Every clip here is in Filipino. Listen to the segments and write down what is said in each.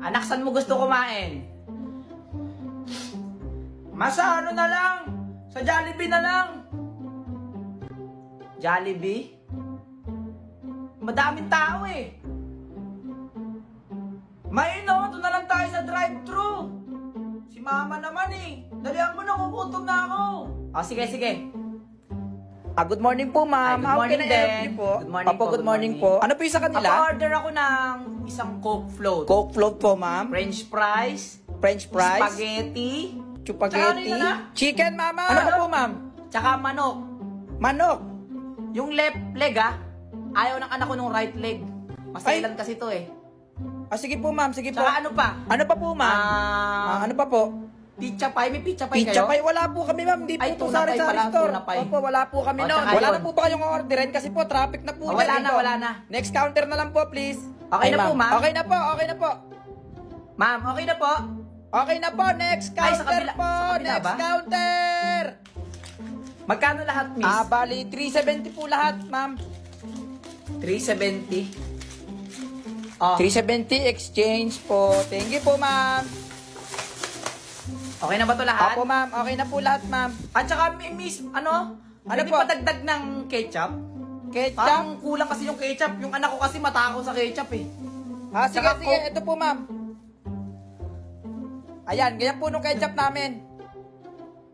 Anak, saan mo gusto kumain? Masa ano na lang? Sa Jollibee na lang. Jollibee? Madaming tao eh. Maino, doon na lang tayo sa drive-thru. Si mama naman eh. Dalihan mo na, kukutom na ako. O, sige, sige. Good morning po, ma'am. Good How morning can I help din. you po? Good morning Opo, po, good morning po. Ano po yung sa kanila? Napa-order ako ng isang Coke float. Coke float po, ma'am. French fries. French fries. Spaghetti. Spaghetti. Tsaka ano yun na? Chicken, mama. Ano Ano po, ma'am? Tsaka manok. Manok. Yung left leg ayaw ng anak ko nung right leg. Masailan kasi to eh. Sige po, ma'am. Sige po. Tsaka ano pa? Ano pa po, ma'am? Ano pa po? Pizza pie. May pizza pie Pizza kayo? pie. Wala po kami, ma'am. Hindi po Ay, ito tuna pie sari-sari pala, store. tuna pie. Opo, wala po kami O, noon. tsaka Wala yun. na po ba kayong orderin? Kasi po, traffic na po. Wala dyan na, dito. wala na. Next counter na lang po, please. Okay Ay, na po, ma'am? Okay na po, okay na po. Ma'am, okay na po. Okay na po, next Ay, sa counter kabila- po. sa kabila Next ba? counter. Magkano lahat, miss? Bali, 370 po lahat, ma'am. 370. Oh, 370 exchange po. Thank you po, ma'am. okay na ba to lahat? Opo, ma'am. Okay na po lahat, ma'am. At saka, miss, ano Ano po? po? Padagdag ng ketchup? Ketchup. Parang kulang kasi yung ketchup. Yung anak ko kasi matakaw sa ketchup eh. Sige, Tsaka sige. Ito po, ma'am. Ayan, ganyan po nung ketchup namin.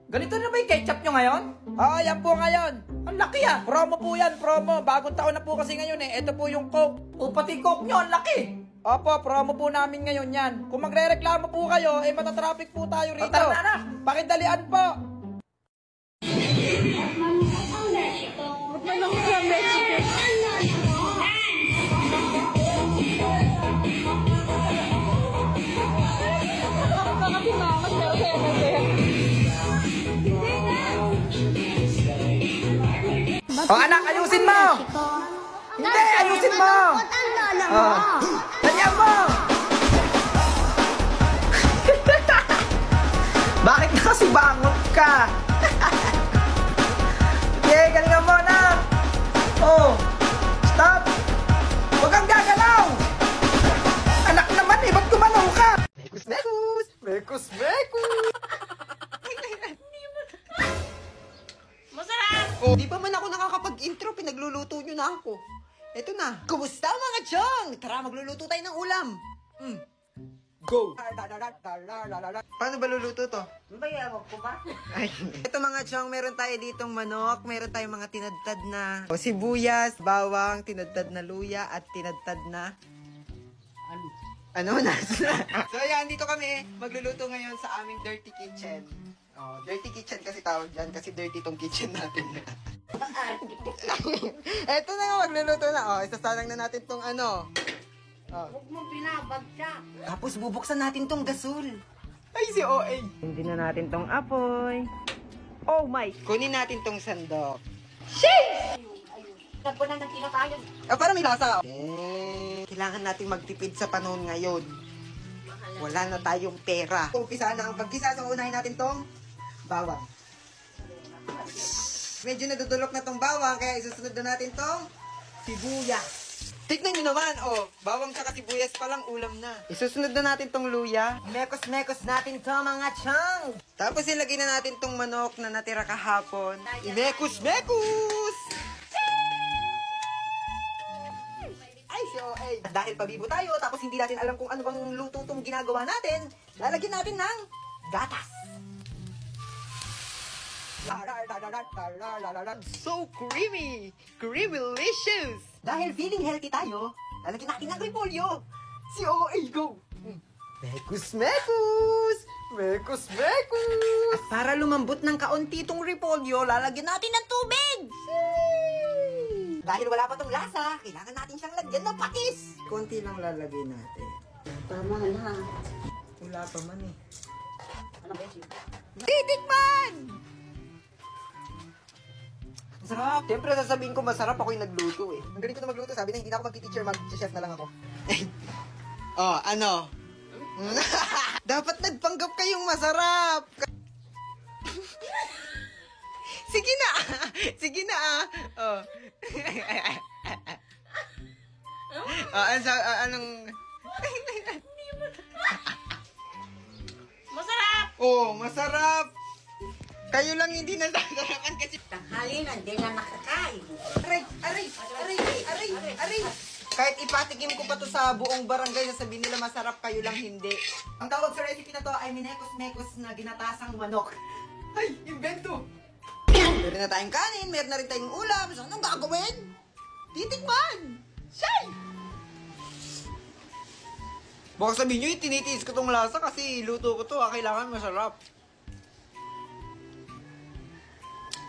Ganito na ba yung ketchup nyo ngayon? Oo, yan po ngayon. Ang laki ah. Promo po yan, promo. Bagong taon na po kasi ngayon eh. Ito po yung Coke. O pati coke nyo, ang laki. Opo, promo po namin ngayon yan. Kung magre-reklamo po kayo, matatraffic po tayo rito. Tara na. Pakidalian po. Anak, ayusin mo. Hindi, ayusin mo. Ganyan mo. Bakit nakasibangot ka? Okay, galingan mo na. Oh, stop. Huwag kang gagalaw. Anak naman eh, ba't gumalaw ka? Mekus, mekus. Mekus, mekus. Oh, di pa man ako nakakapag-intro, pinagluluto nyo na ako. Eto na. Kumusta mga chong? Tara, magluluto tayo ng ulam. Go! Paano ba luluto to? Bayawag ko ba? Ito mga chong, meron tayo ditong manok, meron tayong mga tinadtad na sibuyas, bawang, tinadtad na luya, at tinadtad na... Ano na? So yan, dito kami magluluto ngayon sa aming dirty kitchen. Oh, dirty kitchen kasi tawag dyan kasi dirty tong kitchen natin. Eto na nga, magluluto na. Oh, isasalang na natin tong ano. Oh. Huwag mong binabagsak. Tapos bubuksan natin tong gasol. Ay, si OA. Hindi na natin tong apoy. Oh my! Kunin natin tong sandok. Nagpunan ng kinakayan. Para may lasa. Kailangan nating magtipid sa panahon ngayon. Wala na tayong pera. Umpisa na ang pagkisa. So, unahin natin tong bawang. Medyo nadudulok na tong bawang, kaya isusunod na natin tong sibuyas. Tignan nyo naman, oh, bawang tsaka sibuyas palang ulam na. Isusunod na natin tong luya. Mekos-mekos natin to mga chang. Tapos ilagay na natin tong manok na natira kahapon. Imekos-mekos! Ay, si OA. Dahil pabibo tayo, tapos hindi natin alam kung ano bang luto itong ginagawa natin, lalagyan natin ng gatas. So creamy! Creamy-licious! Dahil feeling healthy tayo, lalagyan natin ng repolyo. Si OA, go! Mekus, mekus! Mekus, mekus! At para lumambot ng kaunti itong repolyo, lalagyan natin ng tubig! Dahil wala pa tong lasa, kailangan natin siyang lagyan ng patis. Konti lang lalagay natin. Tama na. Wala pa man eh. Ano ba yun? Titikman! Masarap. Siyempre sasabihin ko masarap, ako yung nagluto eh. Ang galing ko na magluto, sabi na hindi na ako mag-teacher, mag-chef na lang ako. Oh, ano? Dapat nagpanggap kayong masarap. Sige na. Sige na ah. Oh. Anong... Oh, masarap! Kayo lang hindi nasasarapan kasi... Tanghali na, hindi na nakakain. Aray! Kahit ipatikim ko pa to sa buong barangay na sabihin nila masarap, kayo lang hindi. Ang tawag sa recipe na to ay minekos-mekos na ginatasang manok. Ay, invento! Meron na tayong kanin, meron na rin tayong ulam. So, anong gagawin? Titikman! Shay! Baka sabihin nyo, tinitiis ko tong lasa kasi luto ko to. Kailangan masarap.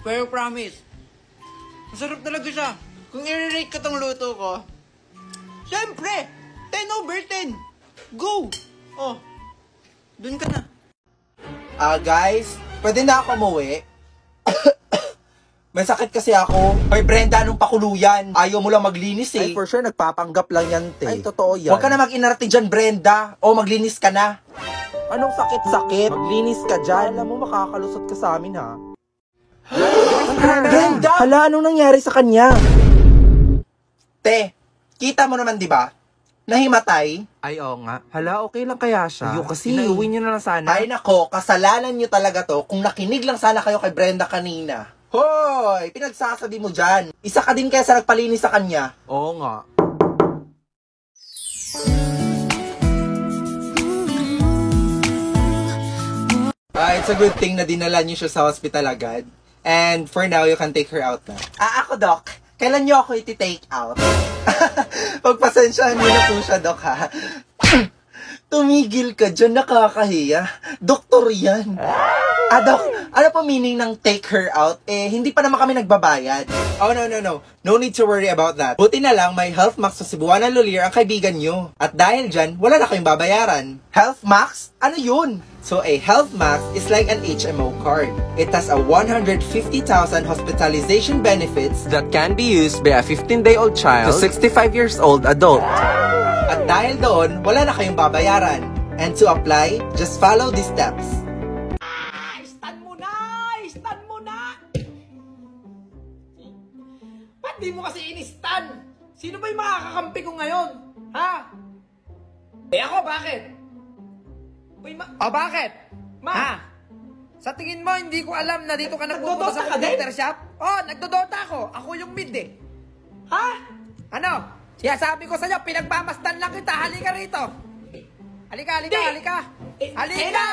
Pero promise, masarap talaga siya. Kung i-rate ko tong luto ko, siyempre, 10 over 10. Go! Oh, dun ka na. Guys, pwede na ako umuwi? May sakit kasi ako. Kay Brenda, anong pakuluyan? Ayaw mo lang maglinis eh. Ay, for sure, nagpapanggap lang yan, te. Ay, totoo yan. Huwag ka na mag-inarte dyan, Brenda. O, maglinis ka na. Anong sakit-sakit? Maglinis ka dyan. Alam mo, makakalusot ka sa amin, ha? Brenda! Hala, anong nangyari sa kanya? Te, kita mo naman, di ba? Nahimatay. Ay, oo nga. Hala, okay lang kaya siya? Iyo kasi. Iuwi niyo na lang sana. Ay, nako, kasalanan nyo talaga to kung nakinig lang sana kayo kay Brenda kanina. Hoy, pinagsasabi mo dyan. Isa ka din kaya sa nagpalinis sa kanya. Oo nga. It's a good thing na dinala niyo siya sa hospital agad. And for now, you can take her out na. Ako, Doc. Kailan niyo ako iti-take out? Pagpasensyahan niyo na po siya, Doc, ha? Tumigil ka dyan, nakakahiya. Doktor yan. Doc, ano po meaning ng take her out? Hindi pa naman kami nagbabayad. Oh, no. No need to worry about that. Buti na lang, may Health Max sa Cebuana Lolier ang kaibigan nyo. At dahil dyan, wala na kayong babayaran. Health Max? Ano yun? So, a Health Max is like an HMO card. It has a 150,000 hospitalization benefits That can be used by a 15-day-old child to 65 years old adult. at dahil doon, wala na kayong babayaran. And to apply, just follow these steps. Stand mo na! Ba't di mo kasi in-stand? Sino ba yung makakakampi ko ngayon? Ha? Ako, bakit? Bakit? Ha? Sa tingin mo, hindi ko alam na dito ka nagpupunta sa computer shop? Nagdodota ako. Ako yung mid eh. Ha? Ano? Siya sabi ko sa'yo, pinagmamasdan lang kita. Halika rito. Halika. Halika!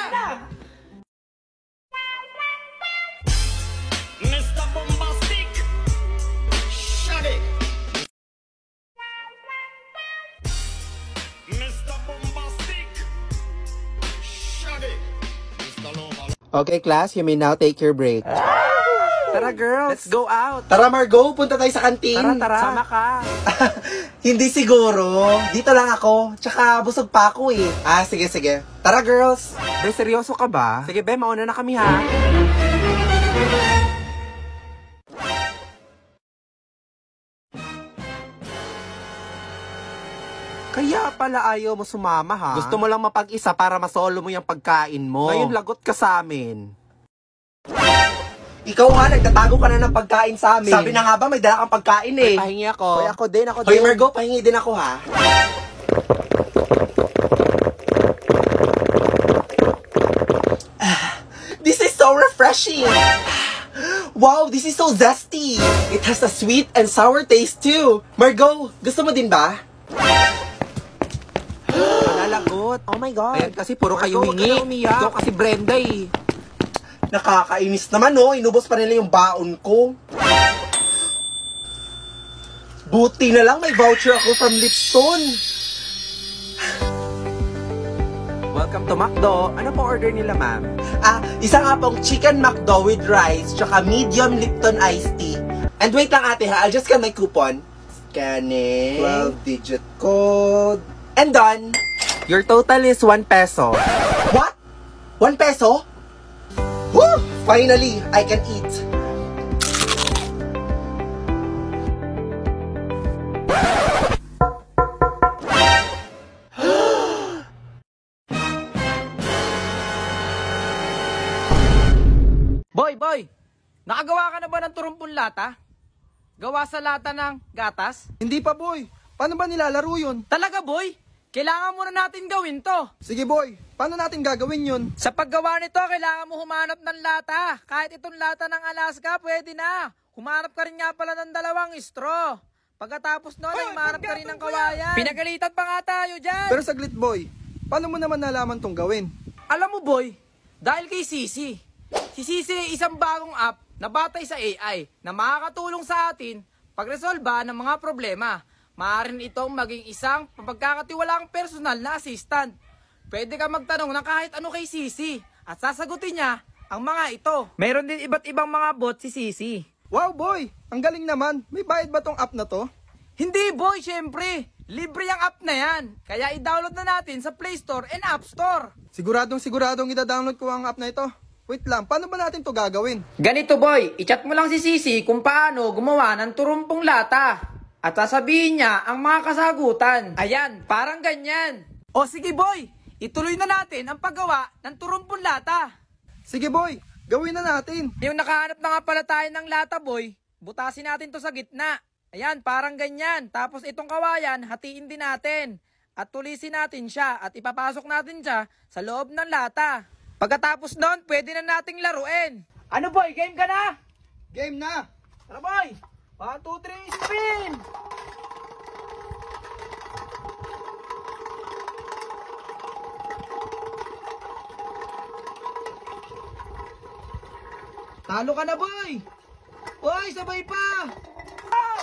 Mr. Bombastic, shut it. Mr. Bombastic, shut it. Mr. Lover. Okay, class, you may now take your break. Tara girls, let's go out. Tara, Margo, punta tayo sa kantin. Tara. Sama ka. Hindi siguro. Dito lang ako. Tsaka busog pa ako eh. Sige. Tara, girls. Be, seryoso ka ba? Sige, Be, mauna na kami ha. Kaya pala ayaw mo sumama ha? Gusto mo lang mapag-isa para masolo mo yung pagkain mo. Ngayon lagot ka sa amin. Ikaw nga, nagtatago ka na ng pagkain sa amin. Sabi na nga ba, may dala kang pagkain eh. Pahingi ako. Hoy, ako din. Hoy, Margo, pahingi din ako ha. This is so refreshing. Wow, this is so zesty. It has a sweet and sour taste too. Margo, gusto mo din ba? Nalagot. Oh my God. Ayan kasi puro kayo Margo, hingi. huwag ka na umiyak. Ikaw kasi Brenda eh. Nakakainis naman oh, inubos pa nila yung baon ko. Buti na lang may voucher ako from Lipton. Welcome to McDo. Ano po order nila, ma'am? Isa nga pong chicken McDo with rice, tsaka medium Lipton iced tea. And wait lang ate ha, I'll just scan my coupon. Scanning. 12-digit code. And done. Your total is 1 peso. What? 1 peso? Woo! Finally, I can eat. Boy! Nakagawa ka na ba ng turumpong lata? Gawa sa lata ng gatas? Hindi pa, boy. Paano ba nilalaro yun? Talaga, boy? kailangan muna natin gawin to. Sige boy, paano natin gagawin yun? Sa paggawa nito, kailangan mo humanap ng lata. Kahit itong lata ng Alaska, pwede na. Humanap ka rin nga pala ng 2 straw. Pagkatapos nun, ay humanap ka rin ng kawayan. Pinagalitan pa nga tayo dyan. Pero saglit boy, paano mo naman nalaman tong gawin? Alam mo boy, dahil kay Sisi. Si Sisi ay isang bagong app na batay sa AI na makakatulong sa atin pagresolba ng mga problema. Maaaring itong maging isang pagkakatiwalaang personal na assistant. Pwede ka magtanong ng kahit ano kay Sisi at sasagutin niya ang mga ito. Meron din iba't ibang mga bot si Sisi. Wow boy, ang galing naman. May bayad ba tong app na to? Hindi boy, syempre. Libre ang app na yan. Kaya i-download na natin sa Play Store and App Store. Siguradong ida-download ko ang app na ito. Wait lang, paano ba natin to gagawin? Ganito boy, i-chat mo lang si Sisi kung paano gumawa ng turumpong lata. At sasabihin niya ang mga kasagutan. Ayan, parang ganyan. O sige boy, ituloy na natin ang paggawa ng turumpong lata. Sige boy, gawin na natin. Yung nakahanap na nga pala tayo ng lata boy, butasin natin to sa gitna. Ayan, parang ganyan. Tapos itong kawayan, hatiin din natin. At tulisin natin siya at ipapasok natin siya sa loob ng lata. Pagkatapos nun, pwede na nating laruin. Ano boy, game ka na? Game na! Ano boy? 1, 2, 3, spin! Talo ka na boy! Boy, sabay pa! Oh!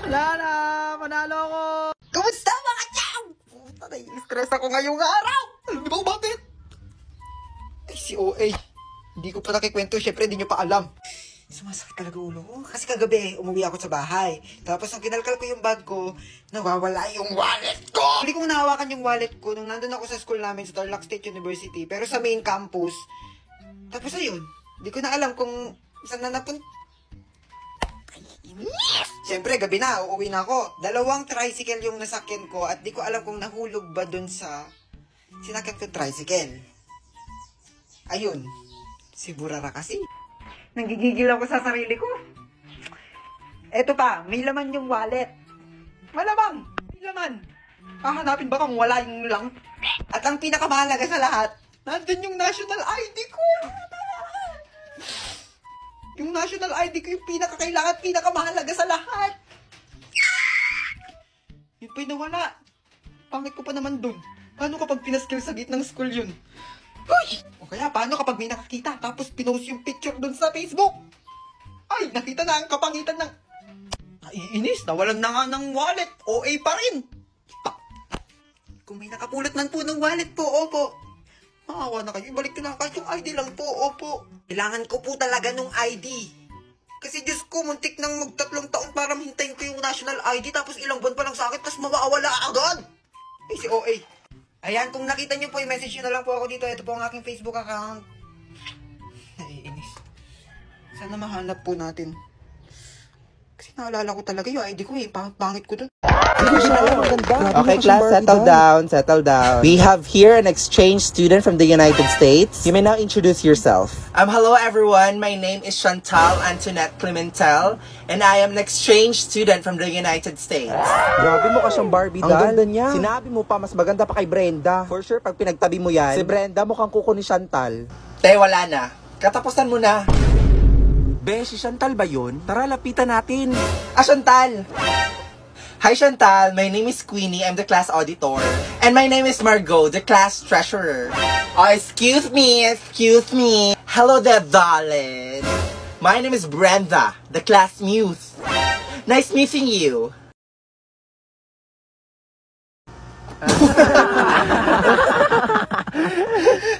Wala na! Panalo ko! Kumusta mga chang? Puta, nai-stress ako ngayong araw. Alam niyo ba bakit? Ay, si OA. Hindi ko pa nakikwento. Syempre, hindi niyo pa alam. Sumasakit talaga ulo ko. Kasi kagabi, umuwi ako sa bahay. Tapos, nung kinalkal ko yung bag ko, nawawala yung wallet ko! Hindi ko nahawakan yung wallet ko nung nandun ako sa school namin sa Tarlac State University. Pero sa main campus. Tapos, ayun. Hindi ko na alam kung saan na napunta. Siyempre, gabi na, uuwi na ako. 2 tricycle yung nasakyan ko at di ko alam kung nahulog ba dun sa sinakyan ko tricycle. Ayun, si Burara kasi. Nanggigigil ako sa sarili ko. Eto pa, may laman yung wallet. Malamang, may laman. Hahanapin ba kung wala yung lang? At ang pinakamahalaga sa lahat, nandun yung national ID ko. Yung national ID ko yung pinakakailangan, pinakamahalaga sa lahat. Yun pa'y nawala. Pangit ko pa naman dun. Paano kapag pinaskill sa gitnang school yun? Uy! O kaya paano kapag may nakakita tapos pinost yung picture dun sa Facebook? Ay, nakita na ang kapangitan ng... Naiinis, nawalan na nga ng wallet. OA pa rin. Kung may nakapulot man po ng wallet po, opo. Maawa na kayo, ibalik ko na kahit yung ID lang po, opo. Kailangan ko po talaga nung ID. Kasi Diyos ko, muntik nang mag3 taon para hintayin ko yung national ID tapos ilang buwan pa lang sa akin tapos mawawala agad. Eh si OA. Ayan, kung nakita niyo po, i-message nyo na lang po ako dito. Ito po ang aking Facebook account. Naiinis. Sana mahanap po natin. Kasi naalala ko talaga yung ID ko eh. Pangit ko dun. Okay, class, settle down. We have here an exchange student from the United States. You may now introduce yourself. Hello everyone, my name is Chantal Antoinette Clementel, and I am an exchange student from the United States. Grabe mo ka siyang Barbie doll. Ang ganda niya. Sinabi mo pa, mas maganda pa kay Brenda. For sure, pag pinagtabi mo yan, si Brenda mukhang kuko ni Chantal. Te, wala na. Katapusan mo na. Be, si Chantal ba yun? Tara, lapitan natin. Chantal! Hi Chantal, my name is Queenie, I'm the class auditor. And my name is Margot, the class treasurer. Oh, excuse me. Hello there, darling. My name is Brenda, the class muse. Nice meeting you.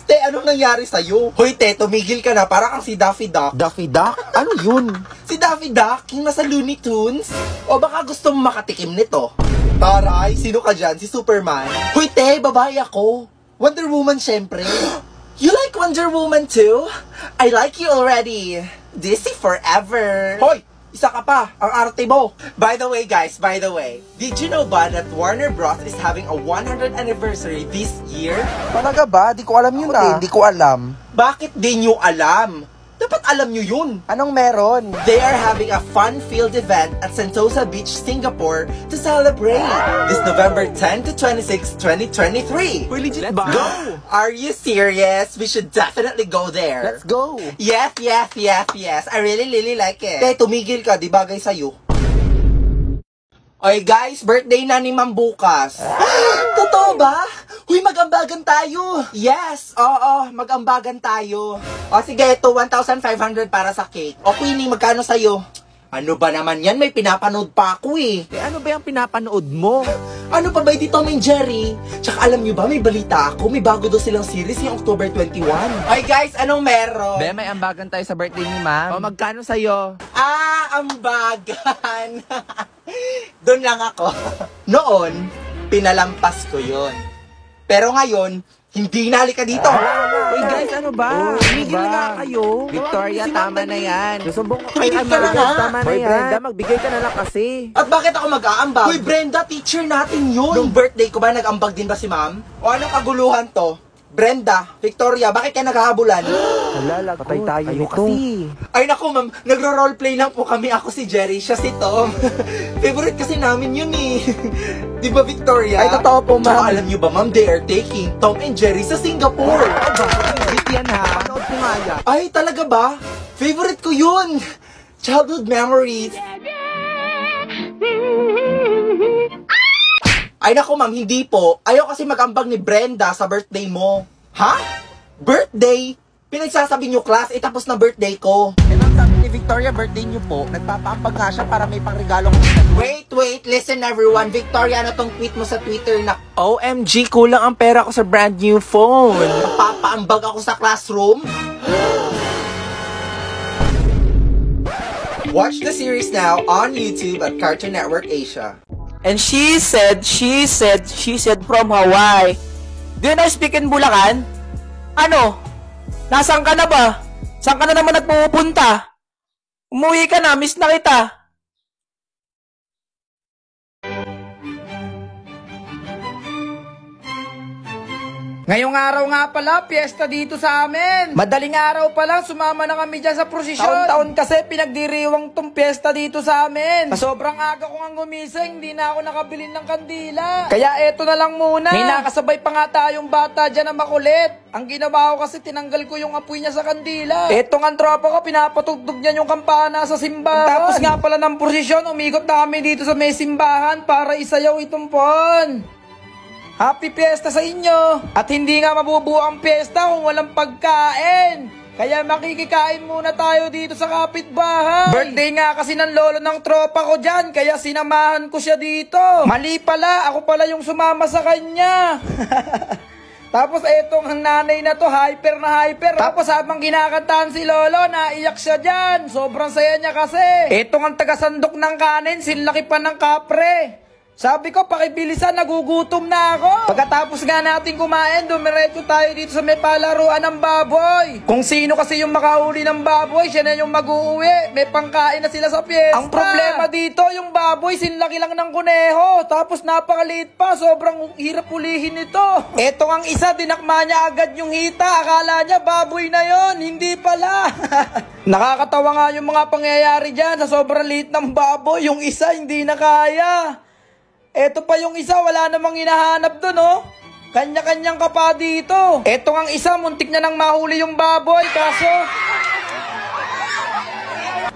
Te, anong nangyari sa'yo? Hoy, te, tumigil ka na. Para kang si Daffy Duck. Daffy Duck? Ano yun? Si Daffy Duck, yung nasa Looney Tunes? O baka gusto mo makatikim nito? Taray, sino ka dyan? Si Superman? Hoy, te, babae ako. Wonder Woman, syempre. You like Wonder Woman too? I like you already. DC forever. Hoy! Isa ka pa, ang arte mo. By the way, guys, did you know ba that Warner Bros. Is having a 100th anniversary this year? Talaga ba? Di ko alam yun ah. Hindi ko alam. Bakit di nyo alam? Dapat alam nyo yun. Anong meron? They are having a fun-filled event at Sentosa Beach, Singapore to celebrate this November 10 to 26, 2023. Uy, legit ba? Go! Are you serious? We should definitely go there. Let's go! Yes. I really like it. Te, tumigil ka, di bagay sa'yo. Oy guys, birthday na ni Ma'am bukas. Totoo ba? Huy, mag-ambagan tayo. Yes, oo, mag-ambagan tayo. O sige, ito 1,500 para sa cake. O Queenie, magkano sa'yo? Ano ba naman yan? May pinapanood pa ako eh. Ano ba yung pinapanood mo? Ano pa ba yung Tom and Jerry? Tsaka alam nyo ba, may balita ako. May bago daw silang series yung October 21. Oy guys, anong meron? Be, may ambagan tayo sa birthday ni Ma'am. O, magkano sa'yo? Ambagan. Doon lang ako. Noon, pinalampas ko yon. Pero ngayon, hindi na, halika dito. Uy guys, ano ba? Tumigil na nga kayo. Victoria, tama na yan. Susumbong ko kayo kay Tumigil ka na Ma'am. nga. Tama na yan. Brenda, magbigay ka na lang kasi. At bakit ako mag-aambag? Uy, Brenda, teacher natin yun. Nung birthday ko ba, nag-ambag din ba si ma'am? O anong kaguluhan to? Brenda, Victoria, bakit kayo naghahabulan? Halala, patay tayo nito. Ay naku ma'am, nagro-roleplay lang po kami. Ako si Jerry, siya si Tom. Favorite kasi namin yun eh. Di ba Victoria? Ay, totoo po, ma'am. Tsaka alam nyo ba ma'am, they are taking Tom and Jerry sa Singapore. Legit yan ha. Panood ko nga yan. Ay, talaga ba? Favorite ko yun! Childhood memories. Ay naku ma'am, hindi po. Ayaw kasi mag-ambag ni Brenda sa birthday mo. Ha? Birthday? Pinagsasabi nyo class, tapos na birthday ko. Eh ma'am, sabi ni Victoria, birthday niyo po. Nagpapaambag nga siya para may pangregalong... Wait, listen everyone. Victoria, ano tong tweet mo sa Twitter na OMG, kulang ang pera ko sa brand new phone. papaambag ako sa classroom? Watch the series now on YouTube at Cartoon Network Asia. And she said from Hawaii. Do you know speak in Bulacan? Ano? Nasaan ka na ba? Saan ka na naman nagpupunta? Umuwi ka na, miss na kita. Ngayong araw nga pala, piyesta dito sa amin. Madaling araw pa lang, sumama na kami dyan sa prosesyon. Taon-taon kasi pinagdiriwang tong piyesta dito sa amin. Sa sobrang aga ko nga gumising, hindi na ako nakabili ng kandila. Kaya eto na lang muna. May nakasabay pa nga tayong bata dyan na makulit. Ang ginawa ko kasi, tinanggal ko yung apoy niya sa kandila. Eto nga tropa ko, pinapatugtog niya yung kampana sa simbahan. Tapos nga pala ng prosesyon, umikot na kami dito sa may simbahan para isayaw itong pon. Happy Fiesta sa inyo! At hindi nga mabubuo ang piyesta kung walang pagkain! Kaya makikikain muna tayo dito sa kapitbahay! Birthday nga kasi ng lolo ng tropa ko dyan, kaya sinamahan ko siya dito! Mali pala, ako pala yung sumama sa kanya! Tapos etong nanay na to, hyper na hyper. Tapos habang kinakantahan si lolo, naiyak siya dyan! Sobrang saya niya kasi! Etong ang tagasandok ng kanin, sinlaki pa ng kapre! Sabi ko, pakibilisan, nagugutom na ako. Pagkatapos nga natin kumain, dumiretso tayo dito sa may palaruan ng baboy. Kung sino kasi yung makahuli ng baboy, siya na yung mag-uuwi. May pangkain na sila sa piyesta. Ang problema dito, yung baboy, sinlaki lang ng kuneho. Tapos napakaliit pa, sobrang hirap hulihin ito. Eto ang isa, dinakma niya agad yung hita. Akala niya baboy na yon, hindi pala. Nakakatawa nga yung mga pangyayari dyan. Sa sobrang liit ng baboy, yung isa hindi na kaya. Eto pa yung isa, wala namang hinahanap dun, oh. Kanya-kanyang ka pa dito. Eto ang isa, muntik na nang mahuli yung baboy, kaso...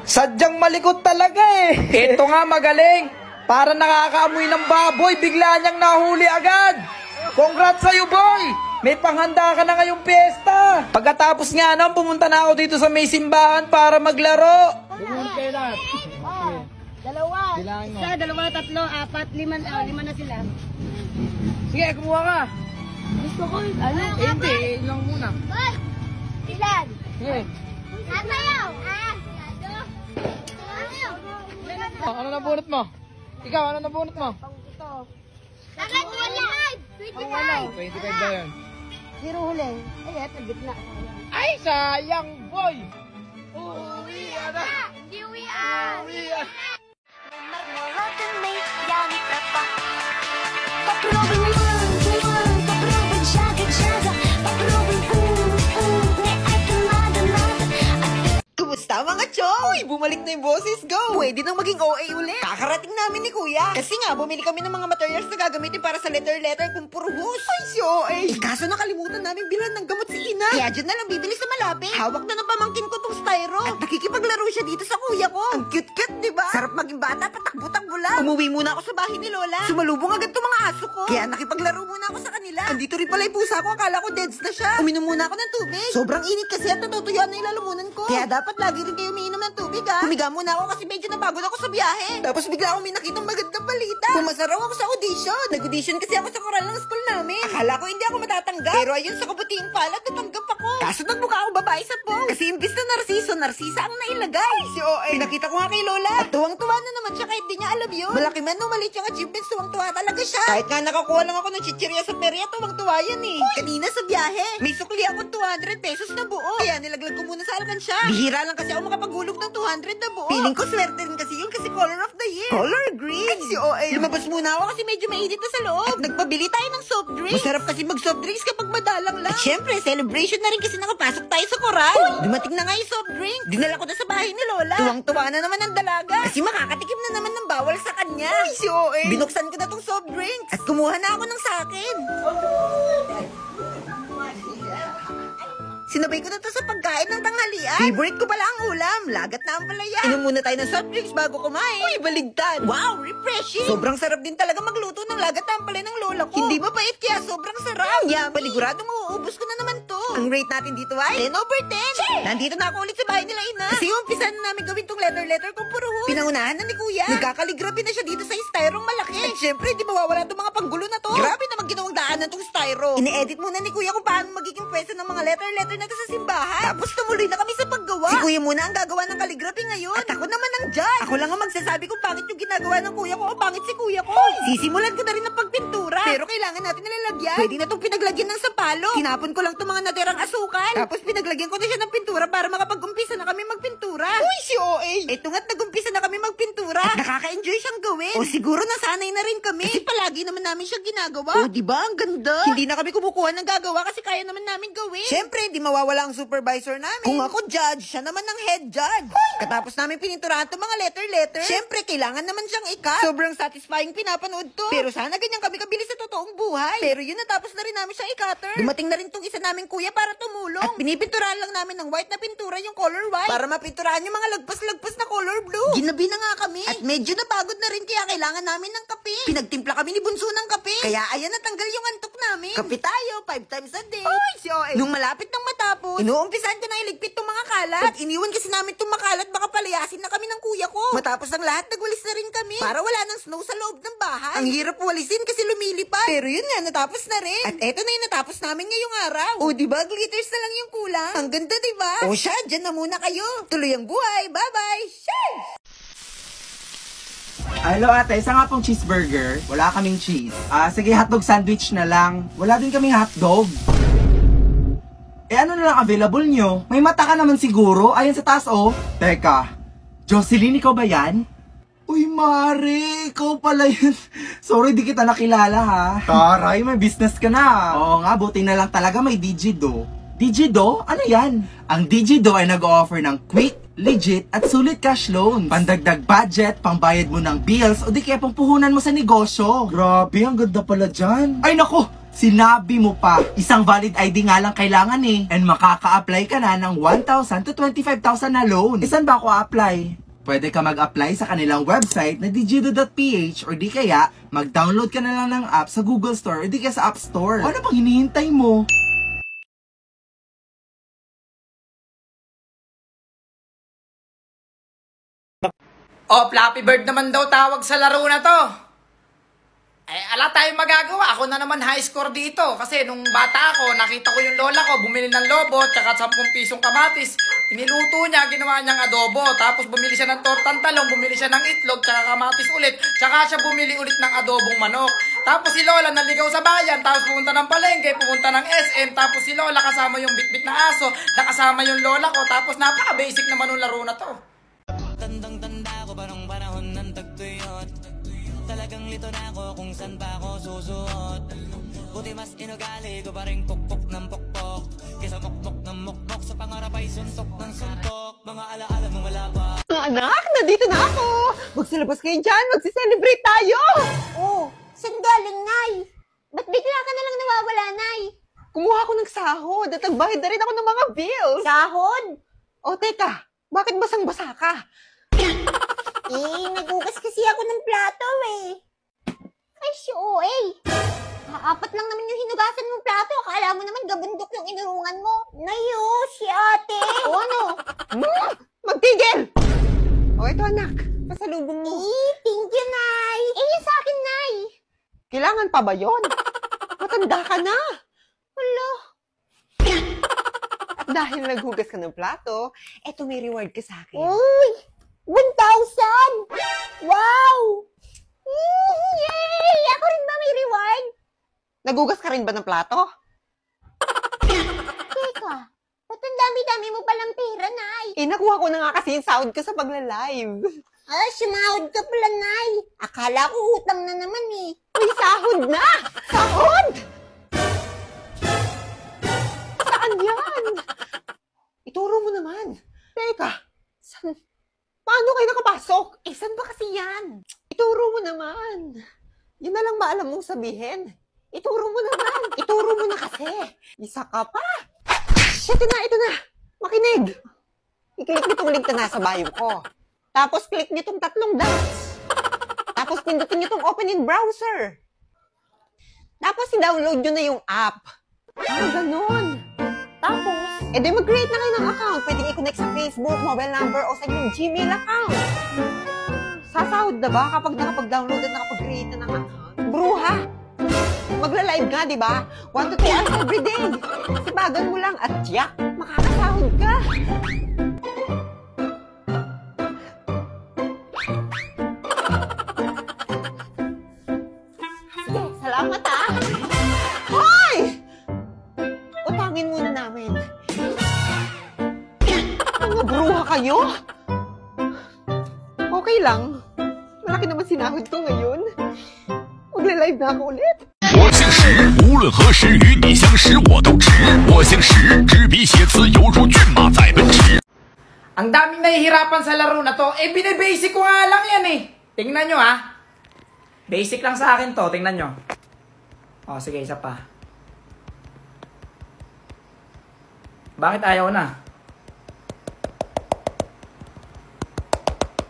sadyang malikot talaga eh. Eto nga, magaling. Para nakakaamoy ng baboy, bigla niyang nahuli agad. Congrats sa'yo, boy. May panghanda ka na ngayong piyesta. Pagkatapos nga nun, pumunta na ako dito sa may simbahan para maglaro. Dalawa. Isa, dalawa, tatlo, apat, lima na sila. Sige, kumuha ka. Gusto ko, ano? Hindi, ilang muna. Hoy! Ilan? Sige. Sasayaw! Ano na bunot mo? Ikaw, ano na bunot mo? Sakit, 25! 25 ba yun? Zero huli. Ay, eto, gitna. Ay, sayang, boy! Hindi uwian! Magmulot ang may yamit na pa. Paprobin naman, paprobin siya, paprobin, ne ay tumada-mada. Chong! Uy, bumalik na yung boses, go! Pwede nang maging OA ulit. Kakarating namin ni Kuya. Kasi nga, bumili kami ng mga materials na gagamitin para sa letter kung puro hus. Ay, si OA! Kaso nakalimutan namin bilhan ng gamot si Ina. Kaya dyan na lang bibili sa malapit. Hawak na ng pamangkin ko tong styro. At nakikipaglaro siya dito sa kuya ko. Ang cute-cute, di ba? Sarap maging bata, patakbo-takbo lang. Umuwi muna ako sa bahay ni Lola. Sumalubong agad tong mga aso ko. Kaya nakipaglaro muna ako sa kanila. Andito rin pala yung pusa ko. Akala ko deads na siya. Uminom muna ako ng tubig. Sobrang init kasi at natutuyuan na yung lalamunan ko. Kaya dapat lagi rin kayo umiinom ng tubig, ha? Humiga muna ako kasi medyo napagod ako sa biyahe. Tapos bigla akong may nakitang magandang balita. Pumasa raw ako sa audition. Nag-audition kasi ako sa koral ng school namin. Akala ko hindi ako matatanggap. Pero ayun, sa kabutiing palad, natanggap ako. Kaso nagmukha akong babae sa post. Kasi imbis na narsiso, narsisa ang nailagay. Si OA. Pinakita ko nga kay Lola. At tuwang-tuwa na naman siya kahit di niya alam yun. Malaki man o maliit yung achievements, tuwang-tuwa talaga siya. Kahit nga nakakuha lang ako ng chichirya sa perya, tuwang-tuwa yan eh. Kanina sa biyahe, may sukli ako 200 pesos na buo. Kaya nilaglag ko muna sa alkansya. Bihira lang kasi ako makapaghulog ng 200 na buo. Feeling ko swerte rin kasi yun kasi color of the year. Color green. Ay, si OA. Lumabas muna ako kasi medyo mainit na sa loob. At nagpabili tayo ng soft drinks. Masarap kasi mag-soft drinks kapag madalang lang. At syempre, celebration na rin kasi nakapasok tayo sa koral. Dumating na nga yung soft drink. Dinala ko na sa bahay ni Lola. Tuwang-tuwa na naman ang dalaga. Kasi makakatikim na naman ng bawal sa kanya. Ay, si OA. Binuksan ko na tong soft drinks. At kumuha na ako ng sakin. Sinabay ko na to sa pagkain ng tanghalian. Favorite ko pala ang ulam. Lagat na ang palaya. Inom muna tayo ng soft drinks bago kumain. Uy, baligtad. Wow, refreshing. Sobrang sarap din talaga magluto ng lagat na ang palaya ng lola ko. Hindi mapait kaya sobrang sarap. Yeah, panigurado mauubos ko na naman to. Ang rate natin dito ay 10 over 10. Che! Nandito na ako ulit sa bahay nila Ina. Kasi umpisan na namin gawin tong letter kung puro hus. Pinaunahan na ni Kuya. Nagkakaligrabe na siya dito sa styrong malaki. At syempre, di mawawala tong mga panggulo na to. Grabe naman ginawang daanan tong styro. Ine-edit muna ni Kuya kung paano magiging pwesto ng mga letter na to sa simbahan. Tapos tumuloy na kami sa paggawa. Si Kuya muna ang gagawa ng calligraphy ngayon. At ako naman ang judge. Ako lang ang magsasabi kung pangit yung ginagawa ng Kuya ko o pangit si Kuya ko. Sisimulan ko na rin ng pagpintura. Pero kailangan natin nilalagyan. Pwede na itong pinaglagyan ng sapalo. Tinapon ko lang itong mga natirang asukal. Tapos pinaglagyan ko na siya ng pintura para makapag-umpisa na kami magpintura. Uy, si OA! Eto nga't nag-umpisa na kami magpintura. At nakaka-enjoy siyang gawin. O siguro nasanay na rin kami. Kasi palagi naman namin siya ginagawa. O diba? Ang ganda. Hindi na kami kumukuha ng gagawa kasi kaya naman namin gawin. Siyempre, di mawawala ang supervisor namin. Kung ako judge, siya naman ang head judge. Katapos namin pininturahan itong mga letter. Siyempre, kailangan naman siyang ikat. Sobrang satisfying pinapanood to. Pero sana ganyan kami kabilis sa totoong buhay. Pero yun, natapos na rin namin siya i-cutter. Dumating na rin tong isa naming kuya para tumulong. At pinipinturahan lang namin ng white na pintura yung color white. Para mapinturahan yung mga lagpas-lagpas na color blue. Ginabi na nga kami. At medyo napagod na rin kaya kailangan namin ng kape. Pinagtimpla kami ni Bunso ng kape. Kaya ayan, natanggal yung antok namin. Kape tayo, 5 times a day. Oy, si OA. Nung malapit nang matapos, inuumpisan ko na iligpit tong mga kalat. At iniwan kasi namin tong makalat, baka palayasin na kami ng kuya ko. Matapos ang lahat, nagwalis na rin kami. Para wala ng snow sa loob ng bahay. Ang hirap walisin kasi lumilipad. Pero yun nga, natapos na rin. At eto na yung natapos namin ngayong araw. O diba, glitters na lang yung kulang. Ang ganda diba? O siya, dyan na muna kayo. Tuloy ang buhay. Bye-bye. Sheesh! Hello ate, isa nga pong cheeseburger. Wala kaming cheese. Sige, hotdog sandwich na lang. Wala din kaming hotdog. Ano na lang available nyo? May mata ka naman siguro. Ayan sa taas, oh. Teka, Jocelyn, ikaw ba yan? Uy, Mare, ikaw pala yun. Sorry, di kita nakilala, ha? Taray, may business ka na. Oo nga, buti na lang talaga may Digido. Digido? Ano yan? Ang Digido ay nag-o-offer ng quick, legit, at sulit cash loans. Pandagdag budget, pangbayad mo ng bills, o di kaya pang puhunan mo sa negosyo. Grabe, ang ganda pala dyan. Ay nako, sinabi mo pa. Isang valid ID nga lang kailangan eh. And makaka-apply ka na ng 1,000 to 25,000 na loan. Saan ba ako apply? Pwede ka mag-apply sa kanilang website na digido.ph or di kaya mag-download ka na lang ng app sa Google Store or di kaya sa App Store. Ano pang hinihintay mo? Flappy Bird naman daw tawag sa laro na to. Ala tayong magagawa. Ako na naman high score dito. Kasi nung bata ako, nakita ko yung lola ko, bumili ng lobo, tsaka 10 pisong kamatis. Iniluto niya, ginawa niyang adobo. Tapos bumili siya ng tortang talong, bumili siya ng itlog, tsaka kamatis ulit. Tsaka siya bumili ulit ng adobong manok. Tapos si lola naligaw sa bayan, tapos pumunta ng palengke, pumunta ng SM. Tapos si lola kasama yung bitbit na aso, nakasama yung lola ko. Tapos napaka-basic naman ng laro na to. Tandang-tanda ko pa nung panahon ng tagtuyot. Talagang lito na ako kung saan pa ako susuot. Buti mas inugali ko pa rin pukpok ng pukpok kesa mokmok ng mokmok. Sa pangarap ay suntok ng suntok. Mga alaala nung wala pa. Mga anak, nandito na ako! Magsalabas kayo dyan! Magsiselebrate tayo! Oh, saan galing, Nay? Ba't bigla ka na lang nawawala, Nay? Kumuha ako ng sahod at nagbayad na rin ako ng mga bills. Sahod? O teka, bakit basang-basa ka? Nagugas kasi ako ng plato eh. Ay, si OA. Apat lang naman yung hinugasan mong plato. Akala mo naman gabundok yung inurungan mo. Nayo, si ate. O ano? Magtigil! O ito anak, pasalubong mo. Thank you, Nay. Yung sa akin, Nay. Kailangan pa ba yun? Matanda ka na. Wala. At dahil naghugas ka ng plato, eto may reward ka sa akin. Uy! 1,000! Wow! Yay! Ako rin ba may reward? Nagugas ka rin ba ng plato? Teka, ba't ang dami-dami mo palang pera, Nay? Nakuha ko na nga kasi yung sahod ko sa pagla-live. Sumahod ka pala, Nay. Akala ko utang na naman eh. May sahod na! Sahod! Saan yan? Ituro mo naman. Teka, paano kayo nakapasok? Saan ba kasi yan? Ituro mo naman. Yun na lang ba alam mong sabihin? Ituro mo naman. Ituro mo na kasi. Isa ka pa. Ito na. Makinig. I-click nitong link na nasa bio ko. Tapos click nitong 3 dots. Tapos pindutin nitong open in browser. Tapos i-download nyo na yung app. Ganon. Tapos, di mag-create na kayo ng account. Pwede i-connect sa Facebook, mobile number, o sa inyong Gmail account. Sasahod na ba kapag nakapag-download at nakapag-create na ng account? Bruha! Magla-live ka, di ba? 1 to 2 hours every day. Sibagan mo lang at tiyak, makakasahod ka. Sige, salamat ah. Hoy! Utangin muna namin. Mga bruha kayo? Okay lang. Malaki naman sinahod ko ngayon. Magla-live na ako ulit. 我姓石，无论何时与你相识我都值。我姓石，执笔写词犹如骏马在奔驰。 Ang daming nahihirapan sa laro na to. Binibasic ko nga lang yan eh. Tingnan nyo ha. Basic lang sa akin to. Tingnan nyo. O, sige, isa pa. Bakit ayaw na?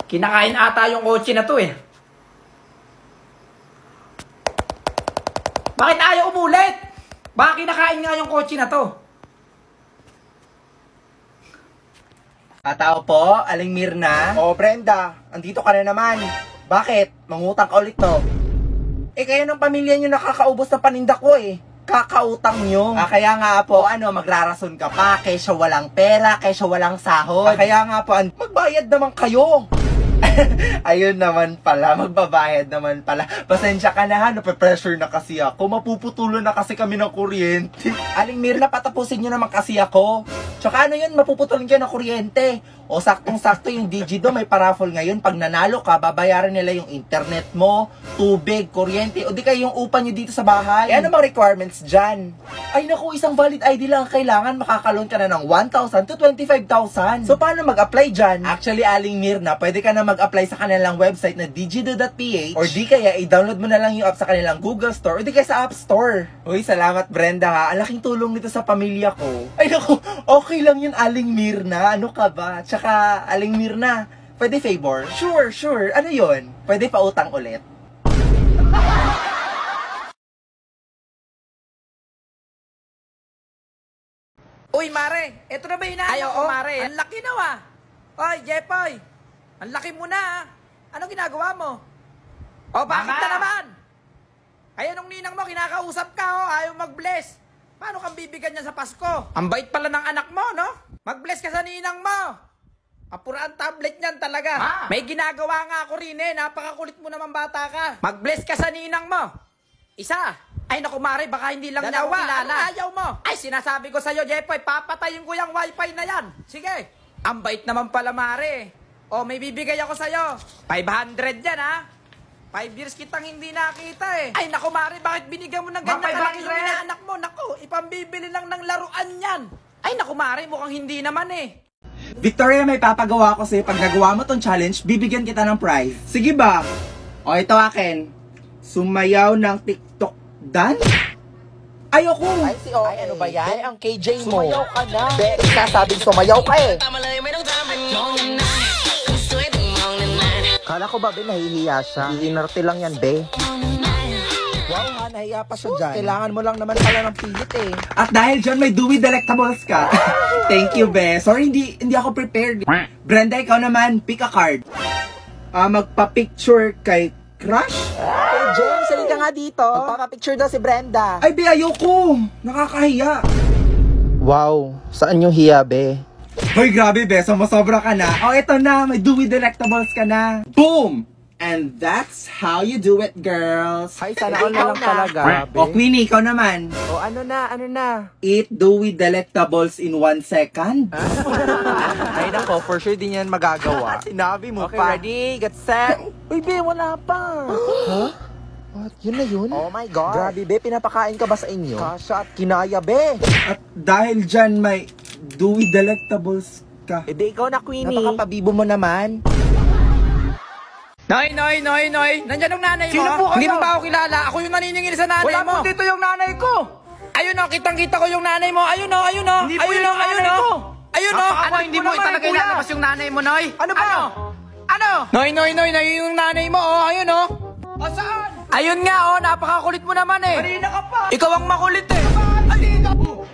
Kinakain ata yung kotse na to eh. Bakit ayaw umulit? Bakit kinakain nga yung kotse na to? Tao po, Aling Mirna. Oh, Brenda, andito ka na naman. Bakit? Mangutang ka ulit to. Kayo ng pamilya nyo nakakaubos ng paninda ko eh. Kakautang nyo. Kaya nga po, magrarason ka pa, kaysa walang pera, kaysa walang sahod. Kaya nga po, magbayad naman kayo. Ayun naman pala, magbabayad naman pala. Pasensya ka na ha, nape-pressure na kasi ako. Mapuputulo na kasi kami ng kuryente. Aling Mirna, patapusin nyo naman kasi ako. Tsaka ano yun, mapuputulin kayo ng kuryente. O saktong-sakto yung Digido, may paraffle ngayon. Pag nanalo ka, babayaran nila yung internet mo, tubig, kuryente, o di kayo yung upa nyo dito sa bahay. Ano mga requirements dyan? Ay naku, isang valid ID lang ang kailangan, makakaloan ka na ng 1,000 to 25,000. So paano mag-apply dyan? Actually, Aling Mirna, pwede ka na mag-apply sa kanilang website na digido.ph, or di kaya i-download mo na lang yung app sa kanilang Google Store, o di kaya sa App Store. Uy, salamat Brenda ha, ang laking tulong nito sa pamilya ko. Ay naku, okay lang yun Aling Mirna, ano ka ba? Tsaka, Aling Mirna, pwede favor? Sure. Ano yun? Pwede pa utang ulit? Uy, Mare, eto na ba yung inaano ko, Mare? Ang laki na ah. Oy, Jepoy, ang laki mo na ah. Anong ginagawa mo? O, bakit na naman? Ay, anong ninang mo, kinakausap ka oh, ayaw mag-bless. Paano kang bibigyan niya sa Pasko? Ang bait pala ng anak mo, no? Mag-bless ka sa ninang mo. Apura ang tablet niyan talaga. May ginagawa nga ako rin eh. Napakakulit mo naman bata ka. Mag-bless ka sa ninang mo. Isa. Ay naku Mare, baka hindi lang niya ako kilala. Ano ayaw mo? Ay sinasabi ko sa'yo, Jepoy, papatayin ko yung wifi na yan. Sige. Ang bait naman pala Mare. O may bibigay ako sa'yo. 500 yan ha. 5 years kitang hindi nakita eh. Ay naku Mare, bakit binigyan mo ng ganyan kalaki yung inaanak mo? Naku, ipambibili lang ng laruan yan. Ay naku Mare, mukhang hindi naman eh. Victoria, may papagawa ko sa'yo. Pag nagawa mo tong challenge, bibigyan kita ng prize. Sige ba? O, ito akin. Sumayaw ng TikTok dance? Ayoko! Ay, ano ba yan? Ang KJ mo. Sumayaw ka na. Sasabing sumayaw ka eh. Kala ko ba, be, nahihiya siya? Inarte lang yan, be. Wow, ha, nahiya pa siya dyan. Kailangan mo lang naman pala ng pilit eh. At dahil dyan, may Dewey Delectables ka. Thank you, be. Sorry, hindi ako prepared. Brenda, ikaw naman, pick a card. Magpa-picture kay Crush? Hey, James, halika nga dito. Magpapapicture daw si Brenda. Ay, be, ayoko. Nakakahiya. Wow, saan yung hiya, be? Hoy, grabe, be. Sumasobra ka na. O, eto na. May Dewey Delectables ka na. Boom! And that's how you do it, girls. Ay, sana all na lang talaga. O, Queenie, ikaw naman. O, ano na? Eat Dewey Delectables in 1 second. Ay, nako, for sure din yan magagawa. Sinabi mo Okay, pa. ready? Get set. Uy, be, wala pa. Huh? What? Yun na yun? Oh my God. Grabe, be, pinapakain ka ba sa inyo? Kasha at kinaya, be. At dahil dyan, may Dewey Delectables ka. E, di ikaw na, Queenie. Napakapabibo mo naman. Noy! Nandiyan ang nanay mo? Sino po kayo? Hindi mo ba ako kilala? Ako yung naniningil sa nanay Wala mo. po dito yung nanay ko. Ayun o, kitang-kita ko yung nanay mo. Ayun o. Hindi po yung nanay ko. Ayun o. Ano, hindi mo talaga ilalabas yung nanay mo, Noy? Ano ba? Ano? Noy, yung nanay mo, oh. Ayun o. O, saan? Ayun nga, oh. Napakakulit mo naman eh. Kanina ka pa. Ikaw ang makulit eh. Kanina po.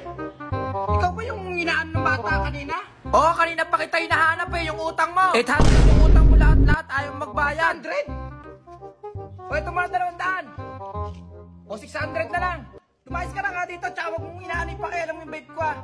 Ikaw ba yung inaan ng bata kanina? Oo, kanina pa kita hinahanap eh, yung utang mo. 800 yung utang mo lahat, ayaw magbayad. 100? O, ito mo na 200. O, 600 na lang. Lumayas ka na nga dito, tsaka huwag mong inaanin pa kaya lang yung babe ko ah.